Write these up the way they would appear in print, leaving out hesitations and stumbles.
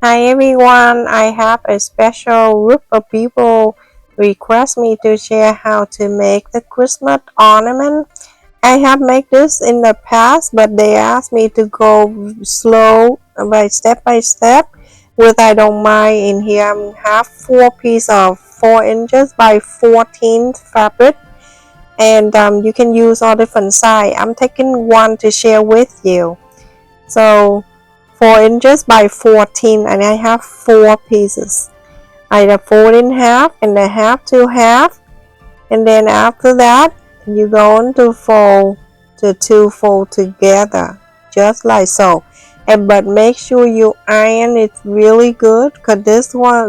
Hi everyone, I have a special group of people request me to share how to make the Christmas ornament. I have made this in the past, but they asked me to go slow by step, which I don't mind. In here I have 4 pieces of 4 inches by 14 fabric, and you can use all different size. I'm taking one to share with you. So 4 inches by 14, and I have 4 pieces. I fold in half and then half to half, and then after that you're going to fold the two fold together just like so. And but make sure you iron it really good, because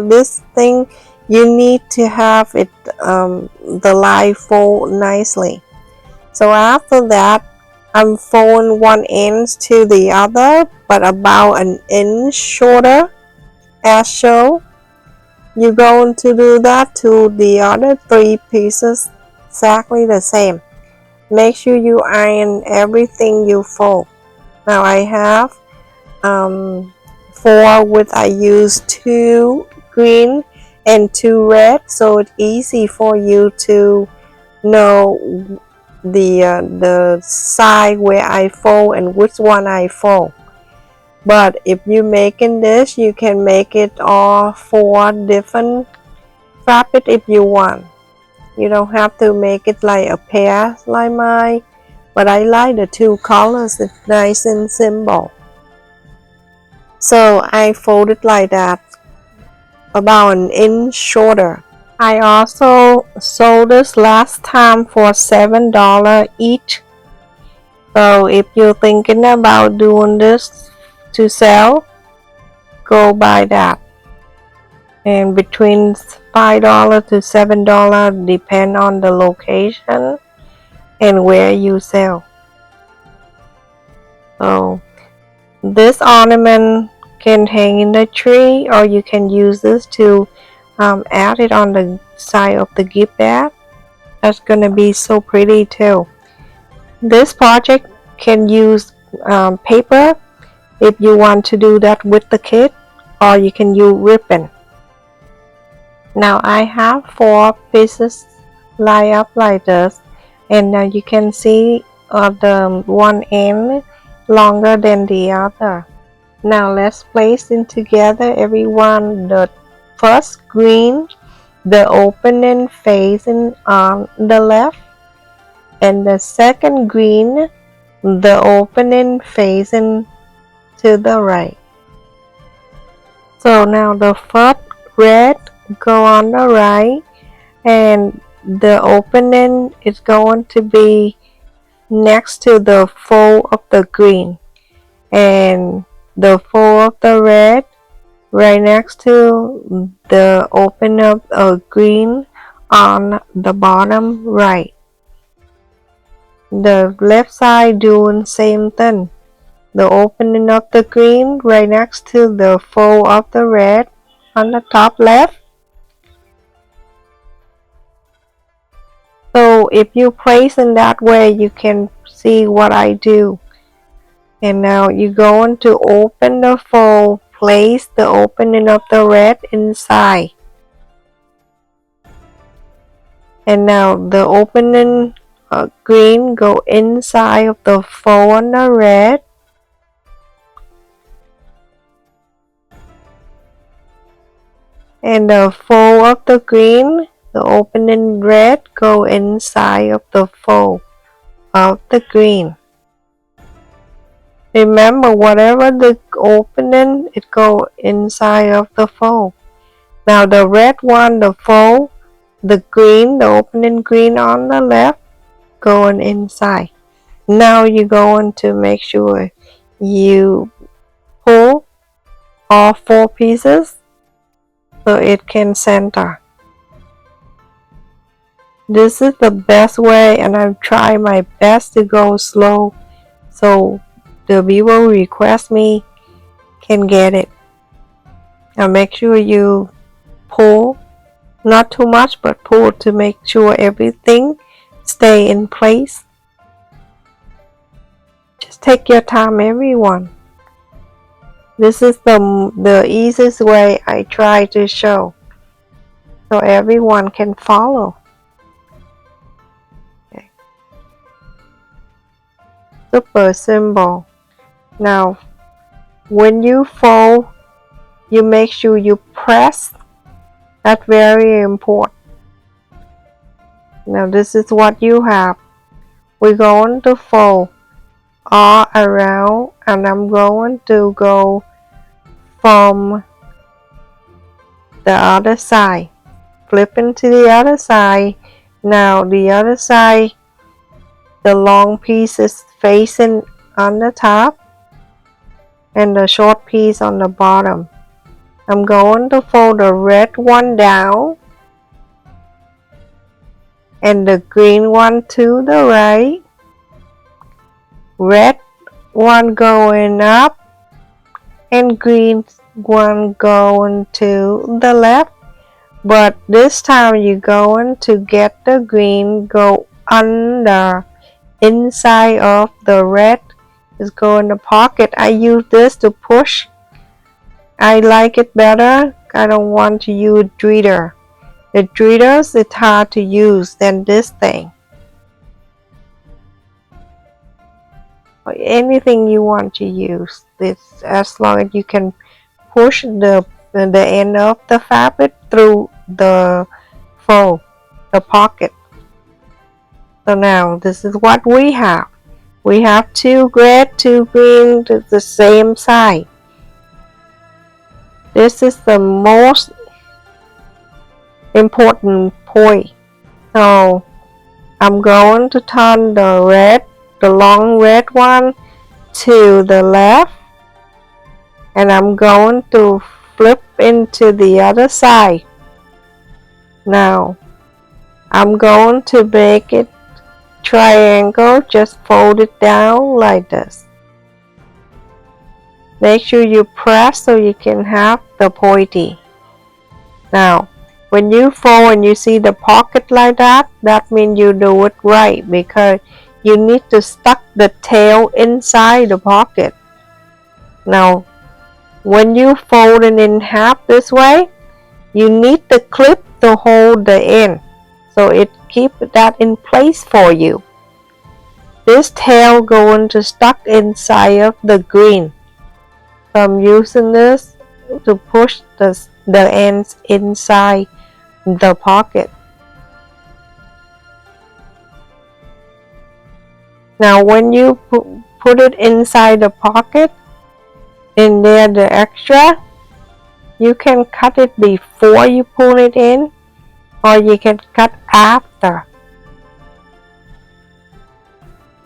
this thing you need to have it the line fold nicely. So after that, I'm folding one end to the other, but about an inch shorter as shown. You're going to do that to the other 3 pieces, exactly the same. Make sure you iron everything you fold. Now I have 4, which I use 2 green and 2 red, so it's easy for you to know the side where I fold and which one I fold. But if you're making this, you can make it all 4 different fabric if you want. You don't have to make it like a pair like mine, but I like the 2 colors. It's nice and simple. So I fold it like that, about an inch shorter. I also sold this last time for $7 each. So if you're thinking about doing this to sell, go buy that. And between $5 to $7 depend on the location and where you sell. So this ornament can hang in the tree, or you can use this to add it on the side of the gift bag. That's gonna be so pretty too. This project can use paper if you want to do that with the kit, or you can use ribbon. Now I have 4 pieces lined up like this, and now you can see the one end longer than the other. Now let's place it together everyone. The first green, the opening facing on the left, and the second green, the opening facing to the right. So now the first red go on the right, and the opening is going to be next to the fold of the green, and the fold of the red right next to the opening of a green on the bottom right. The left side doing same thing. The opening of the green right next to the fold of the red on the top left. So if you place in that way, you can see what I do. And now you're going to open the fold, place the opening of the red inside. And now the opening green go inside of the fold on the red. And the fold of the green, the opening red go inside of the fold of the green. Remember, whatever the opening, it go inside of the fold. Now the red one, the fold, the green, the opening green on the left, going inside. Now you're going to make sure you pull all 4 pieces so it can center. This is the best way, and I've tried my best to go slow so the people request me can get it. Now make sure you pull, not too much, but pull to make sure everything stay in place. Just take your time, everyone. This is the easiest way I try to show so everyone can follow. Okay. Super simple. Now, when you fold, you make sure you press. That's very important. Now, this is what you have. We're going to fold all around, and I'm going to go from the other side. Flipping to the other side. Now, the other side, the long piece is facing on the top and the short piece on the bottom. I'm going to fold the red one down and the green one to the right. Red one going up and green one going to the left. But this time you're going to get the green go under inside of the red. Is go in the pocket. I use this to push. I like it better. I don't want to use driller. The drillers is hard to use than this thing. Or anything you want to use, it's as long as you can push the end of the fabric through the fold, the pocket. So now this is what we have. We have 2 red, 2 green to the same side. This is the most important point. So I'm going to turn the long red one to the left, and I'm going to flip into the other side. Now I'm going to make it triangle, just fold it down like this. Make sure you press so you can have the pointy. Now, when you fold and you see the pocket like that, that means you do it right, because you need to stuck the tail inside the pocket. Now, when you fold it in half this way, you need the clip to hold the end, so it keeps that in place for you. This tail going to stuck inside of the green. So I'm using this to push the ends inside the pocket. Now when you put it inside the pocket, in there the extra, you can cut it before you pull it in, or you can cut after.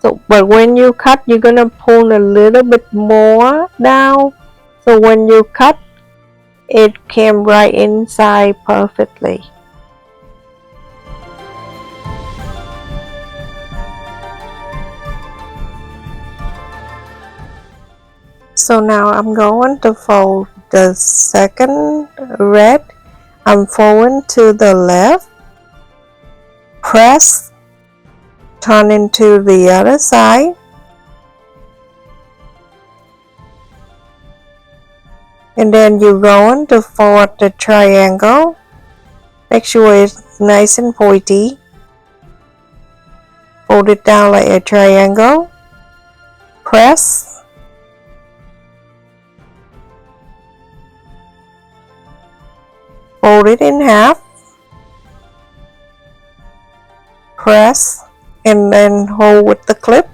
So, but when you cut, you're gonna pull a little bit more down, so when you cut, it came right inside perfectly. So now I'm going to fold the second red. I'm folding to the left, press, turn into the other side, and then you're going to fold the triangle. Make sure it's nice and pointy. Fold it down like a triangle, press, fold it in half, press, and then hold with the clip.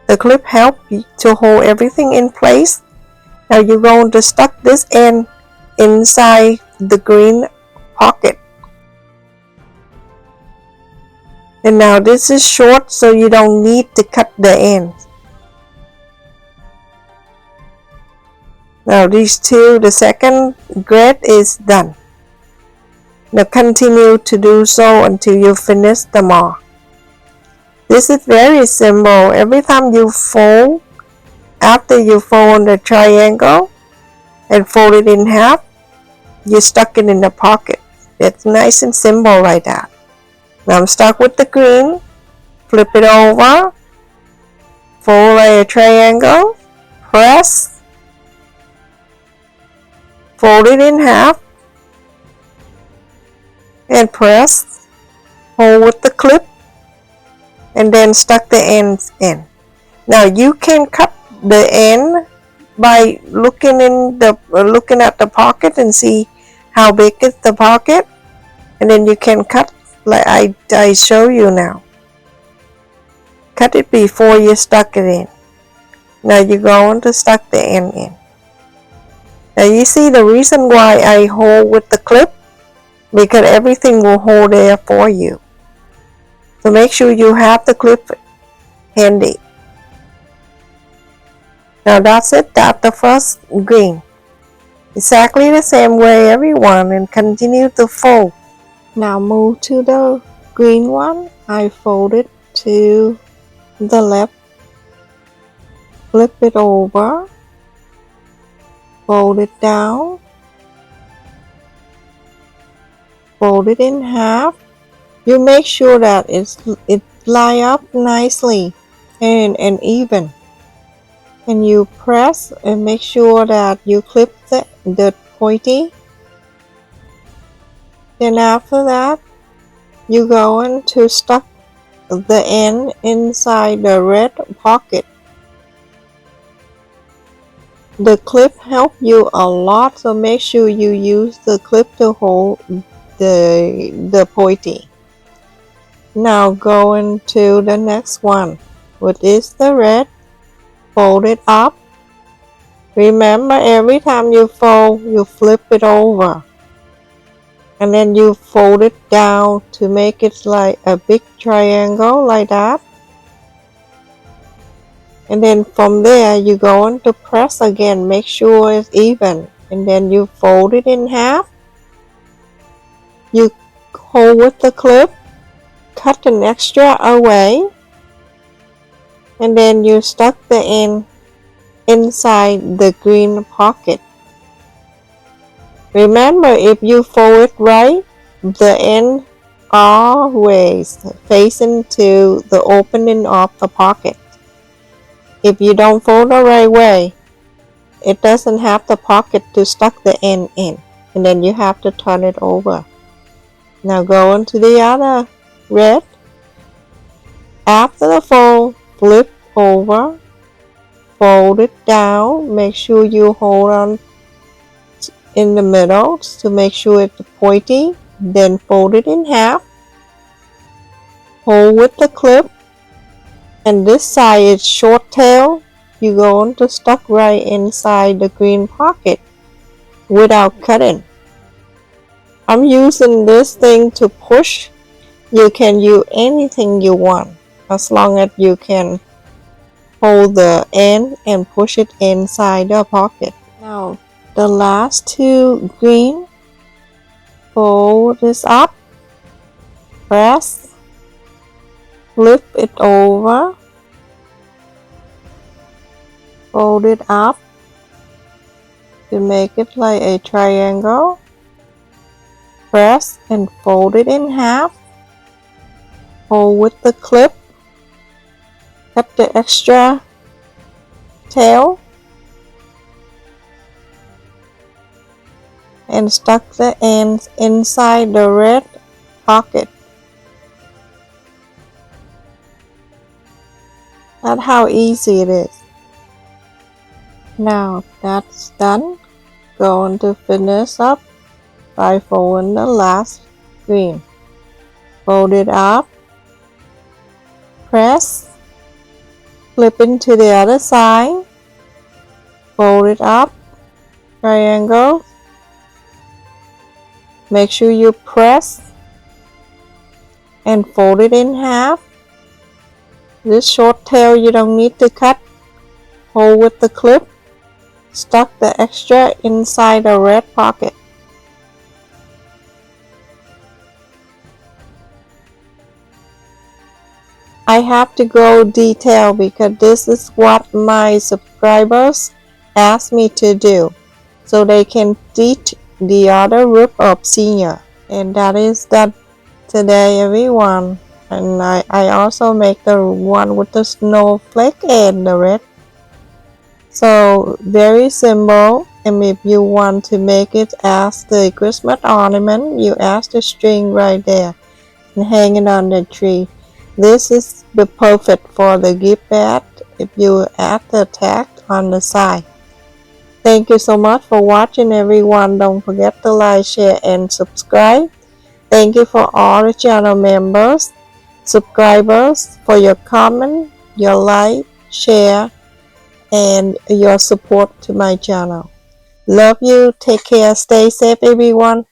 The clip helps to hold everything in place. Now you're going to stuck this end inside the green pocket. And now this is short, so you don't need to cut the ends. Now these two, the second grid is done. Now continue to do so until you finish them all. This is very simple. Every time you fold, after you fold the triangle and fold it in half, you stuck it in the pocket. It's nice and simple like that. Now I'm stuck with the green, flip it over, fold like a triangle, press, fold it in half and press, hold with the clip, and then stuck the ends in. Now you can cut the end by looking at the pocket and see how big is the pocket, and then you can cut like I show you now. Cut it before you stuck it in. Now you're going to stuck the end in. Now you see the reason why I hold with the clip, because everything will hold there for you. So make sure you have the clip handy. Now that's it, that's the first green. Exactly the same way everyone, and continue to fold. Now move to the green one. I fold it to the left, flip it over, fold it down, fold it in half. You make sure that it line up nicely and even. And you press and make sure that you clip the pointy. Then after that, you're going to stuck the end inside the red pocket. The clip helps you a lot, so make sure you use the clip to hold the pointy. Now going to the next one, which is the red. Fold it up. Remember, every time you fold, you flip it over. And then you fold it down to make it like a big triangle like that. And then from there, you're going to press again, make sure it's even. And then you fold it in half. You hold with the clip, cut an extra away. And then you stuck the end inside the green pocket. Remember, if you fold it right, the end always facing to the opening of the pocket. If you don't fold the right way, it doesn't have the pocket to stuck the end in, and then you have to turn it over. Now go into the other red. After the fold, flip over, fold it down, make sure you hold on in the middle to make sure it's pointy, then fold it in half, hold with the clip, and this side is short tail. You're going to stuck right inside the green pocket without cutting. I'm using this thing to push. You can use anything you want as long as you can hold the end and push it inside the pocket. Now the last two green, fold this up, press, flip it over, fold it up to make it like a triangle, press and fold it in half, hold with the clip, cut the extra tail, and stuck the ends inside the red pocket. That's how easy it is. Now that's done, going to finish up by folding the last green. Fold it up, press, flip into the other side, fold it up, triangle. Make sure you press and fold it in half. This short tail you don't need to cut. Hold with the clip, stuck the extra inside the red pocket. I have to go detail because this is what my subscribers asked me to do, so they can teach the other group of senior. And that is that today, everyone. And I also make the one with the snowflake and the red. So very simple. And if you want to make it as the Christmas ornament, you add the string right there and hang it on the tree. This is the perfect for the gift bag if you add the tag on the side. Thank you so much for watching, everyone. Don't forget to like, share, and subscribe. Thank you for all the channel members, subscribers, for your comment, your like, share, and your support to my channel. Love you. Take care. Stay safe, everyone.